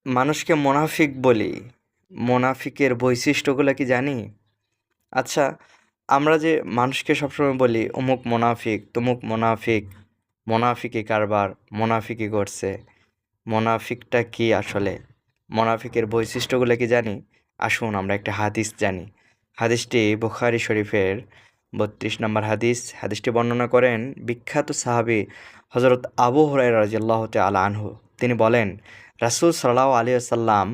মানুষকে মোনাফিক বলি। মোনাফিকের বৈশিষ্ট্যগুলো কি জানি? আচ্ছা, আমরা যে মানুষকে সবসময় বলি অমুক মোনাফিক, তমুক মোনাফিক, মোনাফিকি কারবার, মোনাফিকি করছে। মোনাফিকটা কি আসলে? মোনাফিকের বৈশিষ্ট্যগুলো কি জানি? আসুন আমরা একটা হাদিস জানি। হাদিসটি বুখারী শরীফের ৩২ নম্বর হাদিস। হাদিসটি বর্ণনা করেন বিখ্যাত সাহাবী হযরত আবু হুরায়রা রাদিয়াল্লাহু তাআলা আনহু। তিনি বলেন, রাসূল সাল্লাল্লাহু আলাইহি ওয়াসাল্লাম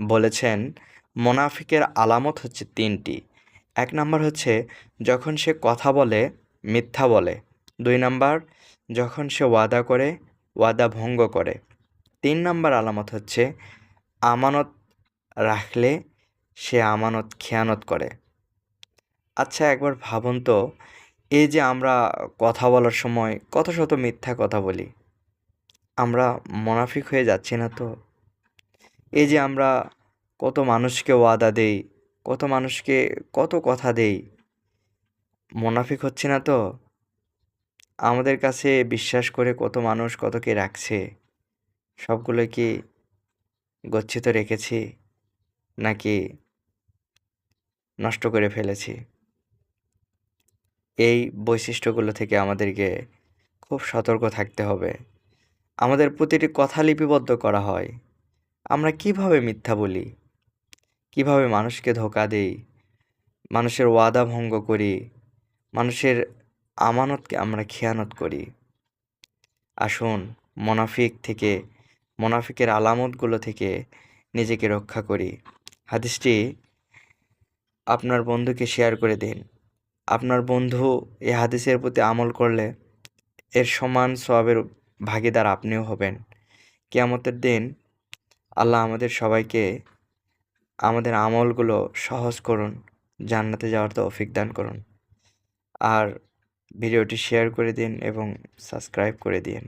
বলেছেন, মোনাফিকের আলামত হচ্ছে ৩টি। ১ নাম্বার হচ্ছে যখন সে কথা বলে মিথ্যা বলে। ২ নাম্বার যখন সে ওয়াদা করে ওয়াদা ভঙ্গ করে। ৩ নাম্বার আলামত হচ্ছে আমানত রাখলে সে আমানত খেয়ানত করে। আচ্ছা, একবার ভাবুন তো, এই যে আমরা কথা বলার সময় কত শত মিথ্যা কথা বলি, আমরা মোনাফিক হয়ে যাচ্ছি না তো? এই যে আমরা কত মানুষকে ওয়াদা দেই, কত মানুষকে কত কথা দেই, মোনাফিক হচ্ছি না তো? আমাদের কাছে বিশ্বাস করে কত মানুষ কত কে রাখছে, সবগুলো কি গচ্ছিত রেখেছি নাকি নষ্ট করে ফেলেছি? এই বৈশিষ্ট্যগুলো থেকে আমাদেরকে খুব সতর্ক থাকতে হবে। আমাদের প্রতিটি কথা লিপিবদ্ধ করা হয়। আমরা কিভাবে মিথ্যা বলি, কিভাবে মানুষকে ধোঁকা দেই, মানুষের ওয়াদা ভঙ্গ করি, মানুষের আমানতকে আমরা খেয়ানত করি। আসুন মোনাফিকের আলামতগুলো থেকে নিজেকে রক্ষা করি। হাদিসটি আপনার বন্ধুকে শেয়ার করে দিন। আপনার বন্ধু এই হাদিসের প্রতি আমল করলে এর সমান সওয়াবের ভাগীদার আপনিও হবেন। কিয়ামতের দিন আল্লাহ আমাদের সবাইকে আমাদের আমলগুলো সহজ করুন, জান্নাতে যাওয়ার তৌফিক দান করুন। আর ভিডিওটি শেয়ার করে দিন এবং সাবস্ক্রাইব করে দিন।